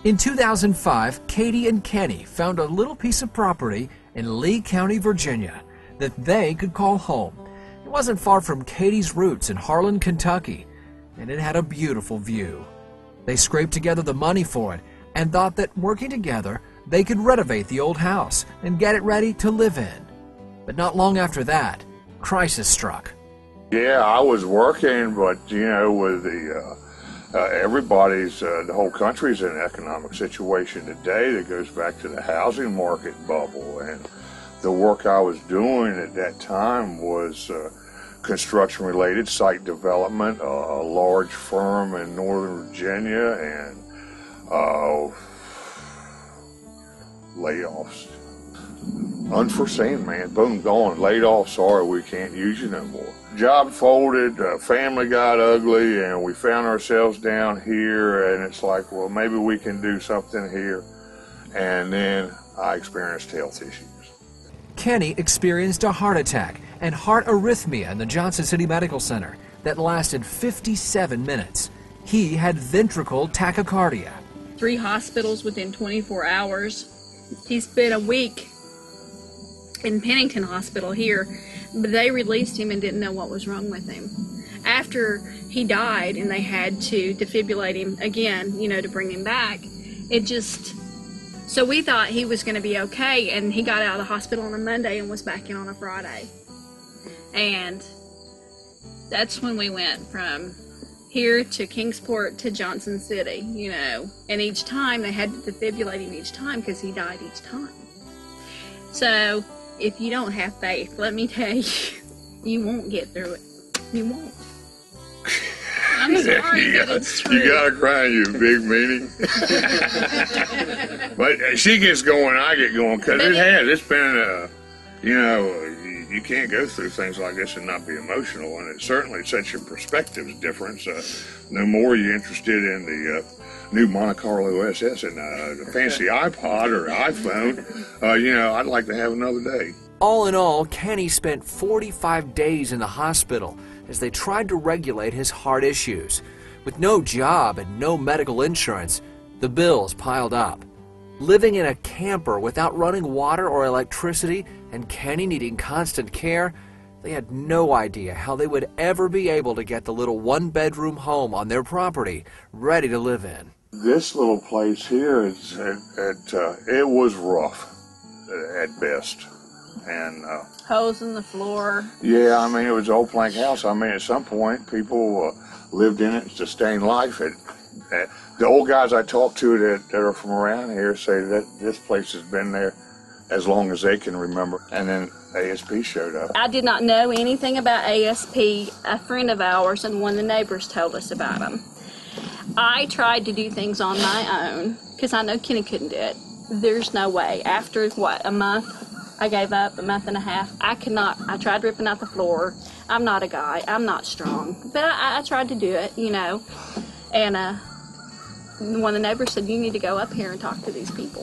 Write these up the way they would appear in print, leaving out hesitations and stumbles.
In 2005, Katie and Kenny found a little piece of property in Lee County, Virginia, that they could call home. It wasn't far from Katie's roots in Harlan, Kentucky, and it had a beautiful view. They scraped together the money for it and thought that working together, they could renovate the old house and get it ready to live in. But not long after that, crisis struck. Yeah, I was working, but with the the whole country's in an economic situation today that goes back to the housing market bubble, and the work I was doing at that time was construction-related site development, a large firm in Northern Virginia, and layoffs. Unforeseen, man. Boom, gone. Laid off. Sorry, we can't use you no more. Job folded, family got ugly, and we found ourselves down here, and it's like, well, maybe we can do something here. And then I experienced health issues. Kenny experienced a heart attack and heart arrhythmia in the Johnson City Medical Center that lasted 57 minutes. He had ventricular tachycardia. 3 hospitals within 24 hours. He spent a week in Pennington Hospital here, but they released him and didn't know what was wrong with him. After he died and they had to defibrillate him again, to bring him back, so we thought he was going to be okay, and he got out of the hospital on a Monday and was back in on a Friday. And that's when we went from here to Kingsport to Johnson City, and each time they had to defibrillate him each time because he died each time. So if you don't have faith, let me tell you, you won't get through it. You won't. I'm sorry, but it's true. You gotta cry in your big meeting. But she gets going, I get going, because it's been, you can't go through things like this and not be emotional, and it certainly sets your perspectives different. No more you're interested in the new Monte Carlo SS and the fancy iPod or iPhone, I'd like to have another day. All in all, Kenny spent 45 days in the hospital as they tried to regulate his heart issues. With no job and no medical insurance, the bills piled up. Living in a camper without running water or electricity and Kenny needing constant care, they had no idea how they would ever be able to get the little one-bedroom home on their property ready to live in. This little place here, it was rough at best. And holes in the floor. Yeah, it was an old plank house. At some point, people lived in it, sustained life. The old guys I talk to that are from around here say that this place has been there as long as they can remember. And then ASP showed up. I did not know anything about ASP. A friend of ours and one of the neighbors told us about them. I tried to do things on my own because I know Kenny couldn't do it. There's no way. After, a month? I gave up, a month and a half. I could not. I tried ripping out the floor. I'm not a guy. I'm not strong. But I tried to do it, And one of the neighbors said, you need to go up here and talk to these people.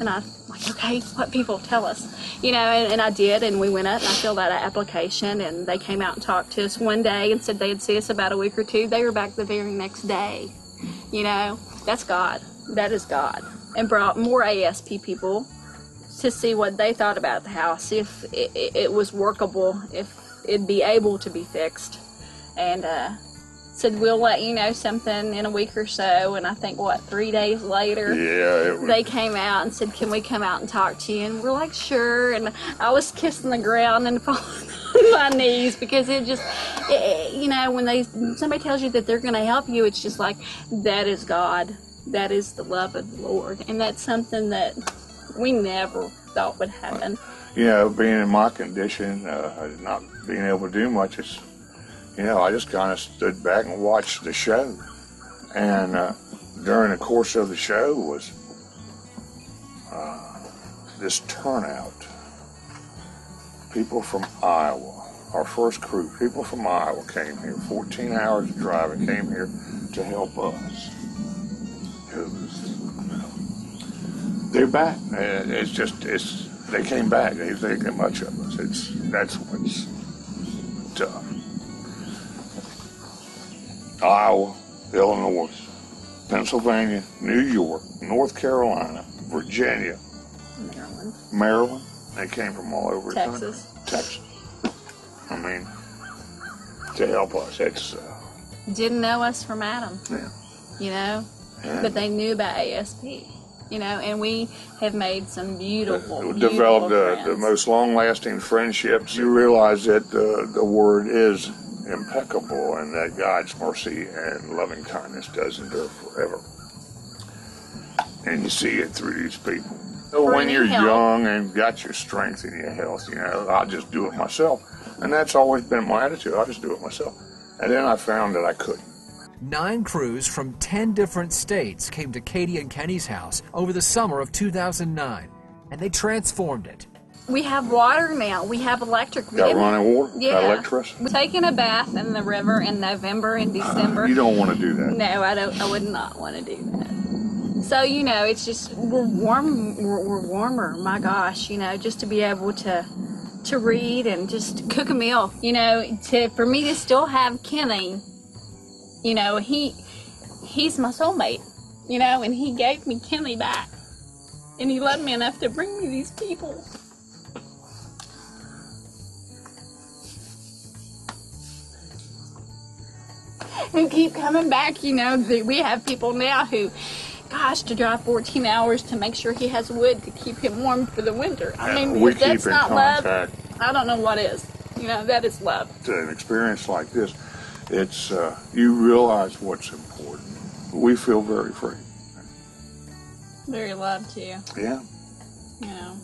And I was like, okay, what people? Tell us. And I did, and we went up and I filled out an application, and they came out and talked to us one day and said they'd see us about a week or two. They were back the very next day. That's God. That is God. And brought more ASP people to see what they thought about the house, if it was workable, if it'd be able to be fixed. And said, we'll let you know something in a week or so. And I think, 3 days later, they came out and said, can we come out and talk to you? And we're like, sure. And I was kissing the ground and falling on my knees, because when somebody tells you that they're going to help you, it's just like, that is God. That is the love of the Lord. And that's something that we never thought would happen. Being in my condition, not being able to do much, I just kind of stood back and watched the show. And during the course of the show was this turnout. People from Iowa, our first crew, people from Iowa came here, 14 hours of driving, came here to help us. They're back. They came back. They think that much of us. That's what's tough. Iowa, Illinois, Pennsylvania, New York, North Carolina, Virginia, Maryland. They came from all over the country. Texas. I mean, to help us. It's didn't know us from Adam. Yeah. You know, Yeah. but they knew about ASP. You know, and we have made some beautiful, developed friends. The most long-lasting friendships. You realize that the word is impeccable, and that God's mercy and loving kindness does endure forever. And you see it through these people. So when you're young and got your strength and your health, you know, I'll just do it myself. And that's always been my attitude. I'll just do it myself. And then I found that I couldn't. 9 crews from 10 different states came to Katie and Kenny's house over the summer of 2009, and they transformed it. We have water now. We have electric. Got running water? Yeah. Got electricity? We're taking a bath in the river in November and December. You don't want to do that. No, I don't. I would not want to do that. So, you know, it's just, we're warmer. My gosh, you know, just to be able to read and just cook a meal, you know, for me to still have Kenny, you know, he's my soulmate, you know, and he gave me Kenny back, and he loved me enough to bring me these people. Who keep coming back, you know. We have people now who, gosh, to drive 14 hours to make sure he has wood to keep him warm for the winter. I mean, we if that's keep in not contact. love, I don't know what is. You know, that is love. An experience like this, it's you realize what's important. We feel very free. Very loved too. Yeah. You know,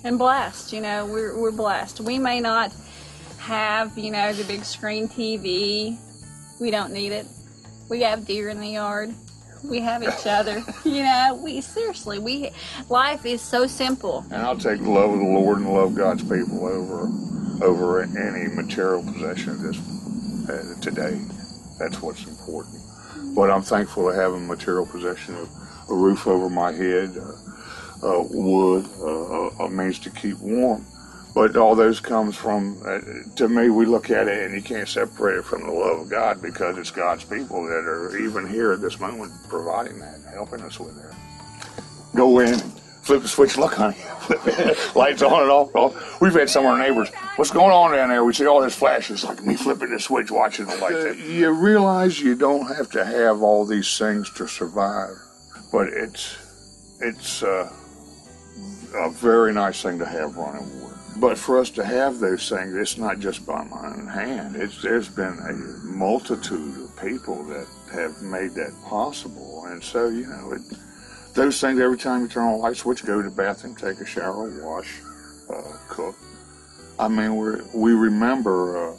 and blessed. You know, we're blessed. We may not have, you know, the big screen TV. We don't need it. We have deer in the yard. We have each other. You know, life is so simple. And I'll take the love of the Lord and love God's people over any material possession of this today. That's what's important. But I'm thankful to have a material possession of a roof over my head, wood, a means to keep warm. But all those comes from, to me, we look at it and you can't separate it from the love of God, because it's God's people that are even here at this moment providing that, helping us with that. Go in, flip the switch, look, honey, lights on and off. We've had some of our neighbors, what's going on down there? We see all this flashes, like me flipping the switch, watching the lights. You realize you don't have to have all these things to survive, but it's a very nice thing to have running water. But for us to have those things, it's not just by my own hand. There's been a multitude of people that have made that possible. And so, you know, those things, every time you turn on a light switch, go to the bathroom, take a shower, wash, cook. I mean, we remember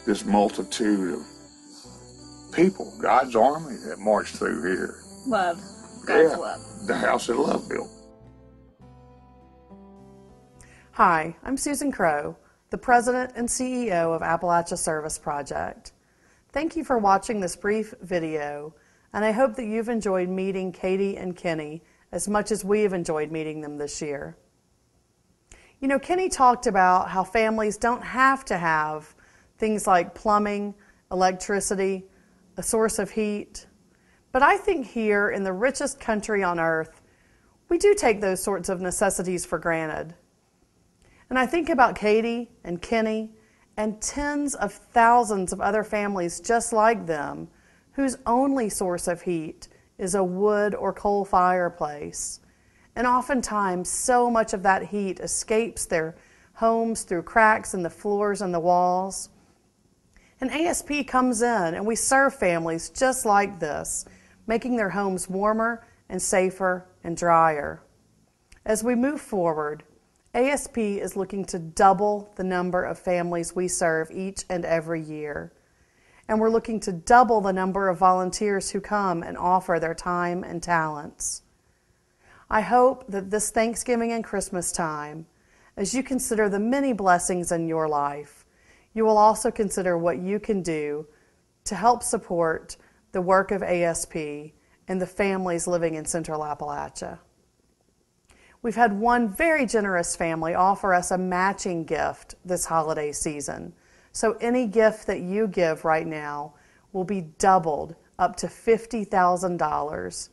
this multitude of people, God's army that marched through here. Love. God's love. The house that love built. Hi, I'm Susan Crow, the President and CEO of Appalachia Service Project. Thank you for watching this brief video, and I hope that you've enjoyed meeting Katie and Kenny as much as we have enjoyed meeting them this year. You know, Kenny talked about how families don't have to have things like plumbing, electricity, a source of heat, but I think here in the richest country on earth, we do take those sorts of necessities for granted. And I think about Katie and Kenny and tens of thousands of other families just like them whose only source of heat is a wood or coal fireplace. And oftentimes so much of that heat escapes their homes through cracks in the floors and the walls. And ASP comes in and we serve families just like this, making their homes warmer and safer and drier. As we move forward, ASP is looking to double the number of families we serve each and every year. And we're looking to double the number of volunteers who come and offer their time and talents. I hope that this Thanksgiving and Christmas time, as you consider the many blessings in your life, you will also consider what you can do to help support the work of ASP and the families living in Central Appalachia. We've had one very generous family offer us a matching gift this holiday season. So any gift that you give right now will be doubled up to $50,000,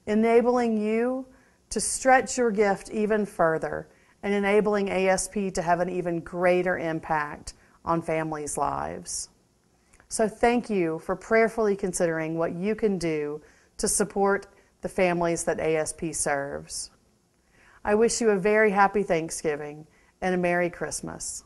enabling you to stretch your gift even further and enabling ASP to have an even greater impact on families' lives. So thank you for prayerfully considering what you can do to support the families that ASP serves. I wish you a very happy Thanksgiving and a Merry Christmas.